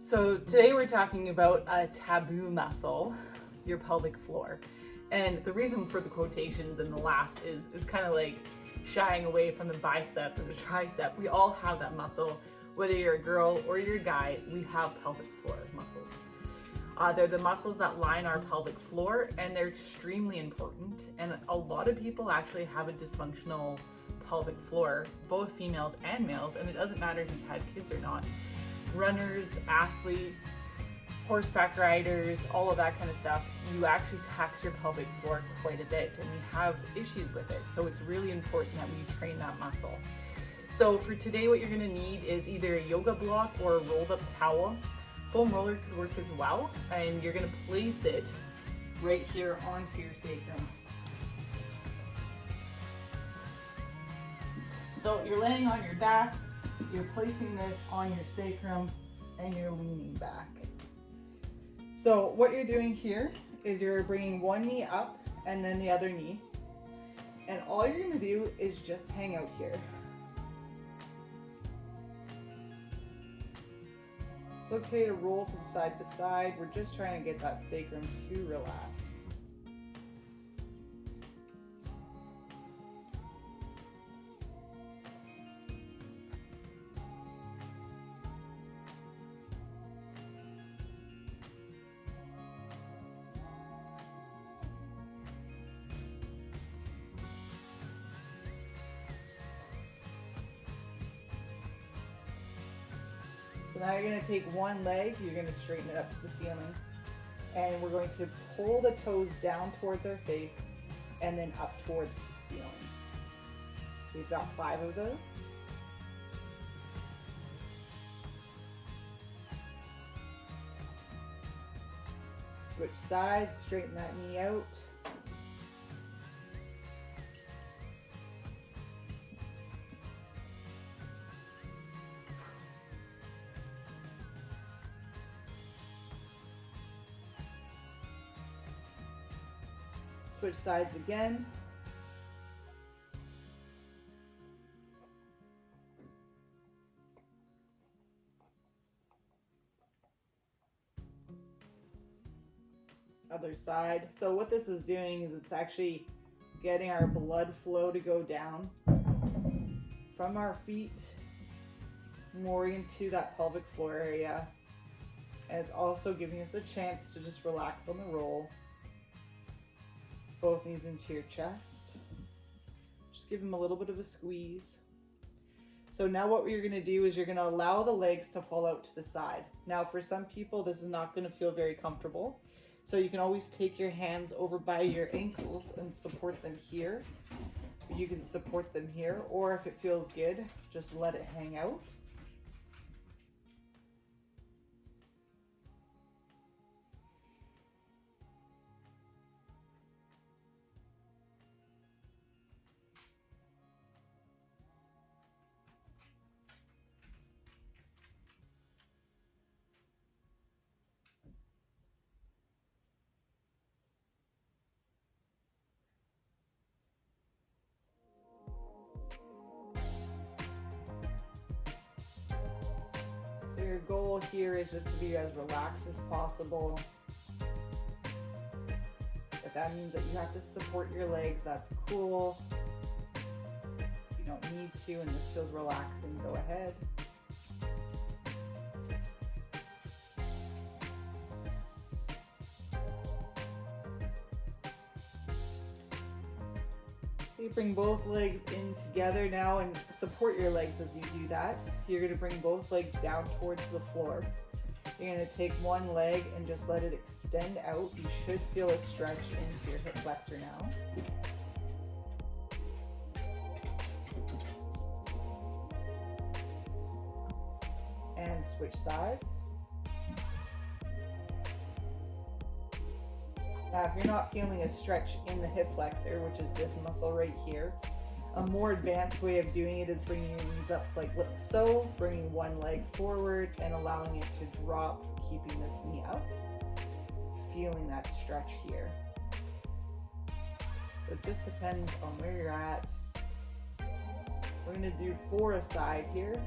So today we're talking about a taboo muscle, your pelvic floor. And the reason for the quotations and the laugh is it's kind of like shying away from the bicep or the tricep. We all have that muscle. Whether you're a girl or you're a guy, we have pelvic floor muscles. They're the muscles that line our pelvic floor, and they're extremely important. And a lot of people actually have a dysfunctional pelvic floor, both females and males, and it doesn't matter if you've had kids or not. Runners, athletes, horseback riders, all of that kind of stuff, you actually tax your pelvic floor quite a bit, and we have issues with it. So it's really important that we train that muscle. So for today, what you're gonna need is either a yoga block or a rolled up towel. Foam roller could work as well, and you're gonna place it right here onto your sacrum. So you're laying on your back, you're placing this on your sacrum, and you're leaning back. So what you're doing here is you're bringing one knee up and then the other knee. And all you're gonna do is just hang out here. It's okay to roll from side to side. We're just trying to get that sacrum to relax. So now you're going to take one leg, you're going to straighten it up to the ceiling, and we're going to pull the toes down towards our face and then up towards the ceiling. We've got 5 of those. Switch sides, straighten that knee out. Switch sides again. Other side. So what this is doing is it's actually getting our blood flow to go down from our feet more into that pelvic floor area. And it's also giving us a chance to just relax on the roll. Both knees into your chest. Just give them a little bit of a squeeze. So now what you're gonna do is you're gonna allow the legs to fall out to the side. Now for some people, this is not gonna feel very comfortable. So you can always take your hands over by your ankles and support them here. You can support them here, or if it feels good, just let it hang out. So your goal here is just to be as relaxed as possible. If that means that you have to support your legs, that's cool. If you don't need to and this feels relaxing, go ahead. You bring both legs in together now and support your legs as you do that. You're going to bring both legs down towards the floor. You're going to take one leg and just let it extend out. You should feel a stretch into your hip flexor now. And switch sides. Now, if you're not feeling a stretch in the hip flexor, which is this muscle right here, a more advanced way of doing it is bringing your knees up like so, bringing one leg forward and allowing it to drop, keeping this knee up, feeling that stretch here. So it just depends on where you're at. We're going to do 4 a side here.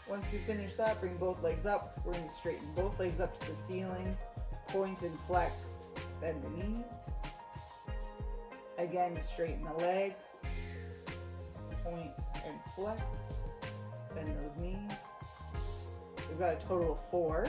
Once you finish that, bring both legs up. We're going to straighten both legs up to the ceiling. Point and flex, bend the knees. Again, straighten the legs. Point and flex, bend those knees. We've got a total of 4.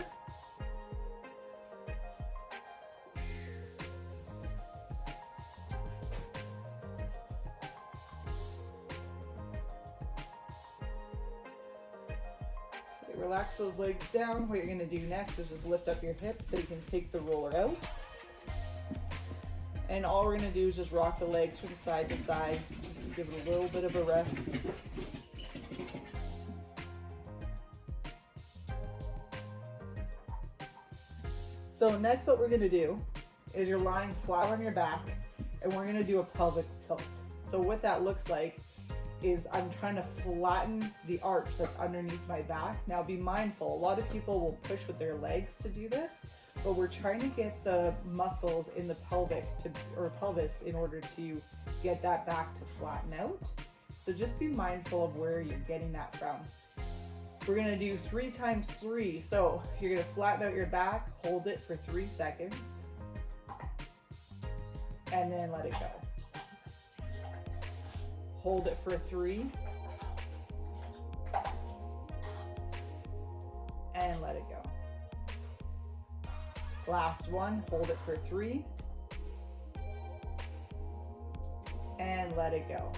Relax those legs down. What you're going to do next is just lift up your hips so you can take the roller out. And all we're going to do is just rock the legs from side to side, just to give it a little bit of a rest. So next what we're going to do is you're lying flat on your back and we're going to do a pelvic tilt. So what that looks like is I'm trying to flatten the arch that's underneath my back. Now be mindful, a lot of people will push with their legs to do this, but we're trying to get the muscles in the pelvic or pelvis in order to get that back to flatten out. So just be mindful of where you're getting that from. We're gonna do 3 times 3. So you're gonna flatten out your back, hold it for 3 seconds, and then let it go. Hold it for 3, and let it go. Last one, hold it for 3, and let it go.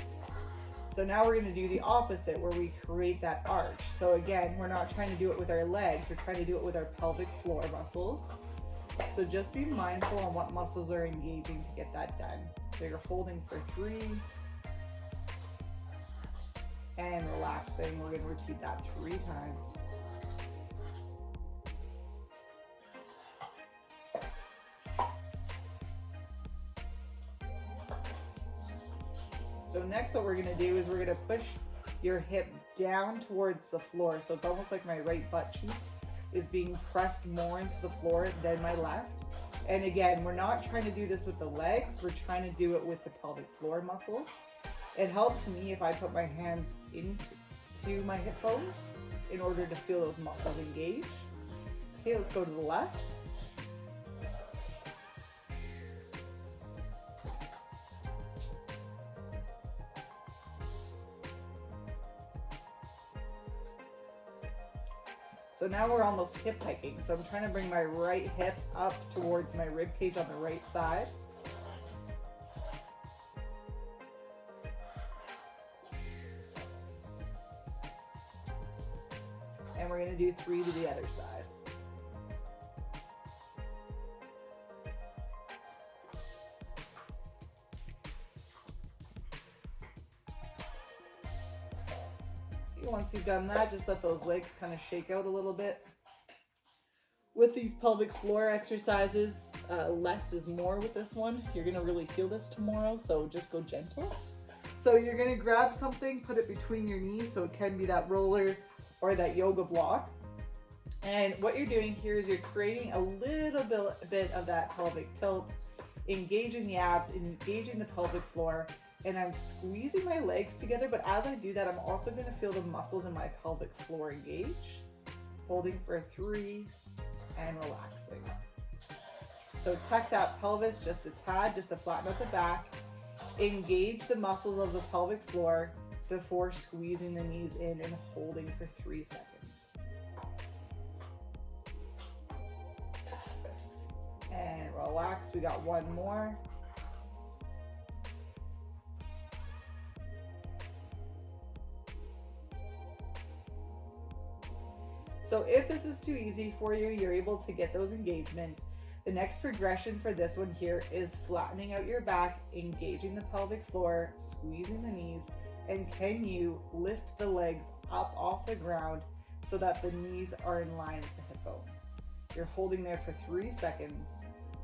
So now we're going to do the opposite where we create that arch. So again, we're not trying to do it with our legs, we're trying to do it with our pelvic floor muscles. So just be mindful on what muscles are engaging to get that done. So you're holding for 3, and relaxing. We're going to repeat that 3 times. So next what we're going to do is we're going to push your hip down towards the floor. So it's almost like my right butt cheek is being pressed more into the floor than my left. And again, we're not trying to do this with the legs, we're trying to do it with the pelvic floor muscles. It helps me if I put my hands into my hip bones in order to feel those muscles engage. Okay, let's go to the left. So now we're almost hip hiking. So I'm trying to bring my right hip up towards my rib cage on the right side. And we're going to do 3 to the other side. Once you've done that, just let those legs kind of shake out a little bit. With these pelvic floor exercises, less is more with this one. You're going to really feel this tomorrow, so just go gentle. So you're going to grab something, put it between your knees, so it can be that roller or that yoga block. And what you're doing here is you're creating a little bit of that pelvic tilt, engaging the abs, engaging the pelvic floor, and I'm squeezing my legs together, but as I do that, I'm also going to feel the muscles in my pelvic floor engage. Holding for 3 and relaxing. So tuck that pelvis just a tad, just to flatten out the back. Engage the muscles of the pelvic floor before squeezing the knees in and holding for 3 seconds. And relax, we got 1 more. So if this is too easy for you, you're able to get those engagement. The next progression for this one here is flattening out your back, engaging the pelvic floor, squeezing the knees, and can you lift the legs up off the ground so that the knees are in line with the hip bone. You're holding there for 3 seconds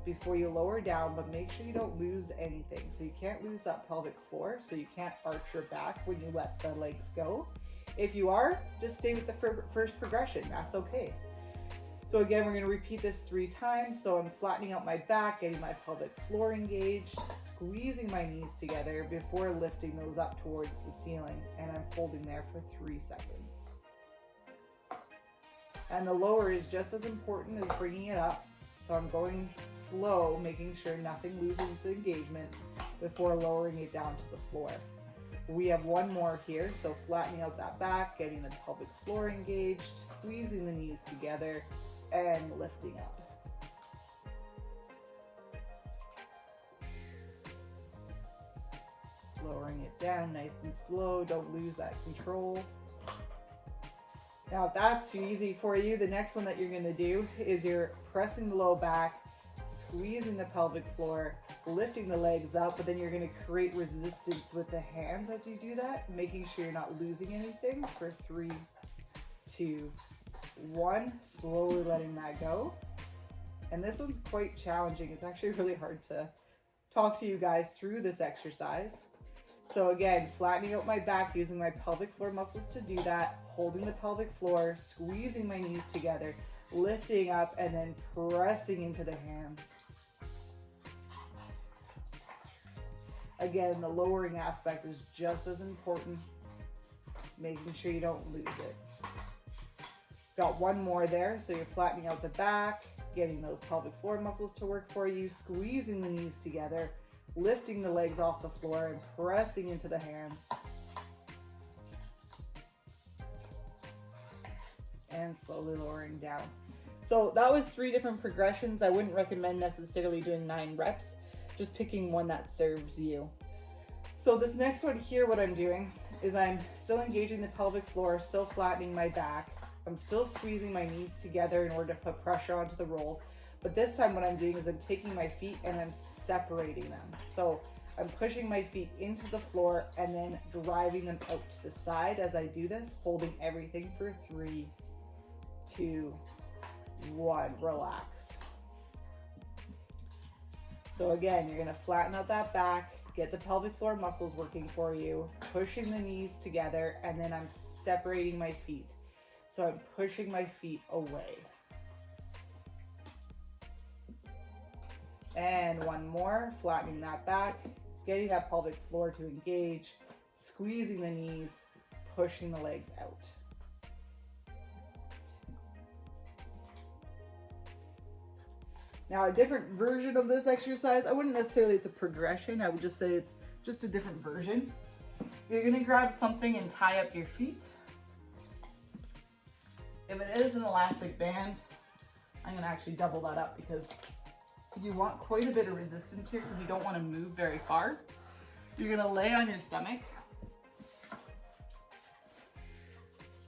before you lower down, but make sure you don't lose anything. So you can't lose that pelvic floor, so you can't arch your back when you let the legs go. If you are, just stay with the first progression, that's okay. So again, we're gonna repeat this 3 times. So I'm flattening out my back, getting my pelvic floor engaged, squeezing my knees together before lifting those up towards the ceiling, and I'm holding there for 3 seconds. And the lower is just as important as bringing it up. So I'm going slow, making sure nothing loses its engagement before lowering it down to the floor. We have one more here, so flattening out that back, getting the pelvic floor engaged, squeezing the knees together, and lifting up. Lowering it down nice and slow, don't lose that control. Now, if that's too easy for you, the next one that you're gonna do is you're pressing the low back, squeezing the pelvic floor, lifting the legs up, but then you're gonna create resistance with the hands as you do that, making sure you're not losing anything for 3, 2, 1, slowly letting that go. And this one's quite challenging. It's actually really hard to talk to you guys through this exercise. So again, flattening out my back, using my pelvic floor muscles to do that, holding the pelvic floor, squeezing my knees together, lifting up, and then pressing into the hands. Again, the lowering aspect is just as important, making sure you don't lose it. Got one more there, so you're flattening out the back, getting those pelvic floor muscles to work for you, squeezing the knees together, lifting the legs off the floor and pressing into the hands. And slowly lowering down. So that was 3 different progressions. I wouldn't recommend necessarily doing 9 reps, just picking one that serves you. So this next one here, what I'm doing is I'm still engaging the pelvic floor, still flattening my back. I'm still squeezing my knees together in order to put pressure onto the roll. But this time what I'm doing is I'm taking my feet and I'm separating them. So I'm pushing my feet into the floor and then driving them out to the side as I do this, holding everything for 3, 2, 1, relax. So again, you're gonna flatten out that back, get the pelvic floor muscles working for you, pushing the knees together, and then I'm separating my feet. So I'm pushing my feet away. And one more, flattening that back, getting that pelvic floor to engage, squeezing the knees, pushing the legs out. Now, a different version of this exercise, I wouldn't necessarily, it's a progression, I would just say it's just a different version. You're gonna grab something and tie up your feet. If it is an elastic band, I'm gonna actually double that up because you want quite a bit of resistance here because you don't want to move very far. You're gonna lay on your stomach.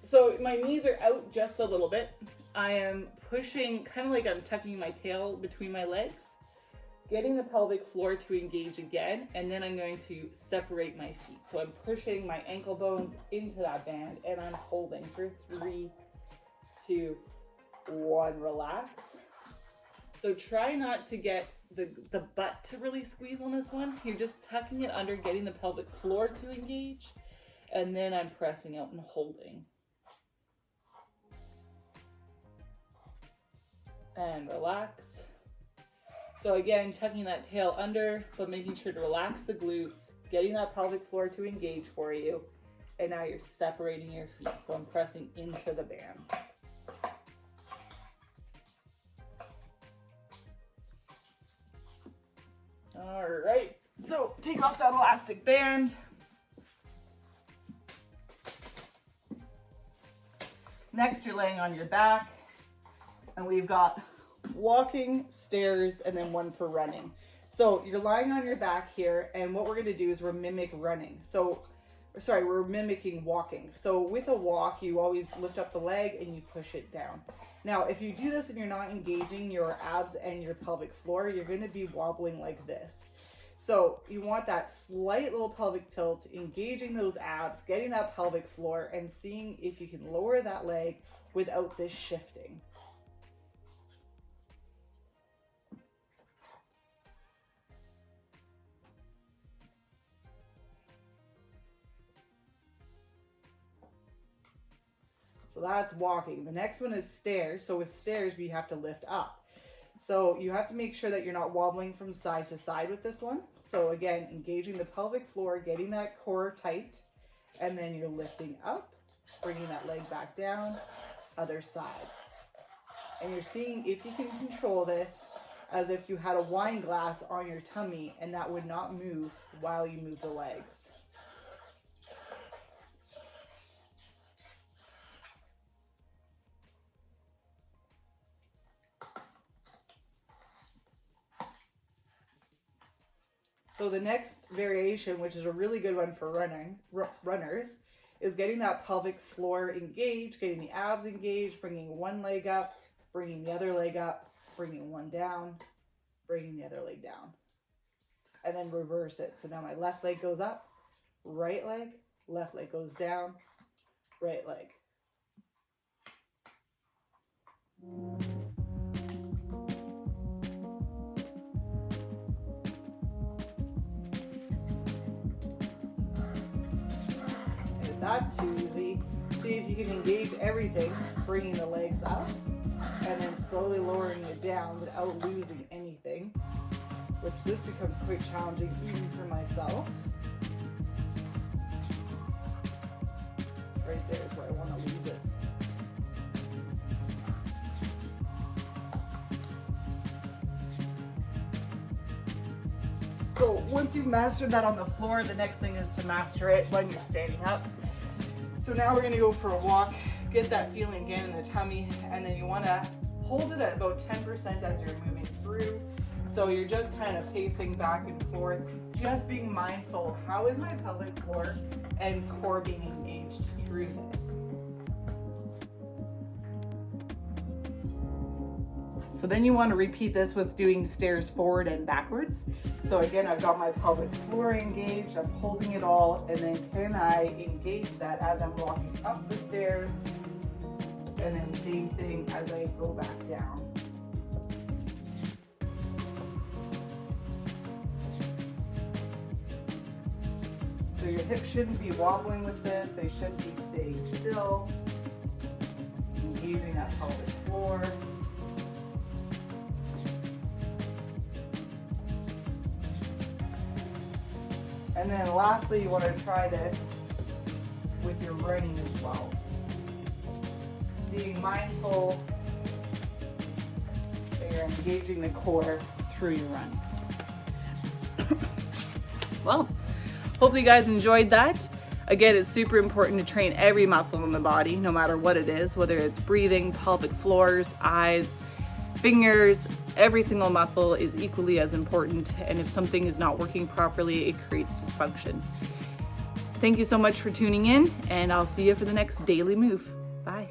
So my knees are out just a little bit. I am pushing, kind of like I'm tucking my tail between my legs, getting the pelvic floor to engage again, and then I'm going to separate my feet. So I'm pushing my ankle bones into that band and I'm holding for 3, 2, 1, relax. So try not to get the butt to really squeeze on this one. You're just tucking it under, getting the pelvic floor to engage, and then I'm pressing out and holding. And relax. So again, tucking that tail under, but making sure to relax the glutes, getting that pelvic floor to engage for you, and now you're separating your feet. So I'm pressing into the band. All right, so take off that elastic band. Next, you're laying on your back, and we've got walking, stairs, and then one for running. So you're lying on your back here, and what we're gonna do is we're mimicking walking. So with a walk, you always lift up the leg and you push it down. Now, if you do this and you're not engaging your abs and your pelvic floor, you're gonna be wobbling like this. So you want that slight little pelvic tilt, engaging those abs, getting that pelvic floor, and seeing if you can lower that leg without this shifting. So that's walking. The next one is stairs. So with stairs, we have to lift up. So you have to make sure that you're not wobbling from side to side with this one. So again, engaging the pelvic floor, getting that core tight, and then you're lifting up, bringing that leg back down, other side. And you're seeing if you can control this as if you had a wine glass on your tummy and that would not move while you move the legs. So the next variation, which is a really good one for runners, is getting that pelvic floor engaged, getting the abs engaged, bringing one leg up, bringing the other leg up, bringing one down, bringing the other leg down. And then reverse it. So now my left leg goes up, right leg, left leg goes down, right leg. If that's too easy, see if you can engage everything, bringing the legs up and then slowly lowering it down without losing anything, which this becomes quite challenging even for myself. Right there is where I want to lose it. So once you've mastered that on the floor, the next thing is to master it when you're standing up. So now we're going to go for a walk, get that feeling again in the tummy, and then you want to hold it at about 10% as you're moving through. So you're just kind of pacing back and forth, just being mindful, how is my pelvic floor and core being engaged through this? So then you want to repeat this with doing stairs forward and backwards. So again, I've got my pelvic floor engaged, I'm holding it all, and then can I engage that as I'm walking up the stairs, and then same thing as I go back down. So your hips shouldn't be wobbling with this, they should be staying still, engaging that pelvic floor. And then lastly, you want to try this with your running as well. Being mindful that you're engaging the core through your runs. Well, hopefully you guys enjoyed that. Again, it's super important to train every muscle in the body, no matter what it is, whether it's breathing, pelvic floors, eyes, fingers. Every single muscle is equally as important, and if something is not working properly, it creates dysfunction. Thank you so much for tuning in, and I'll see you for the next daily move. Bye.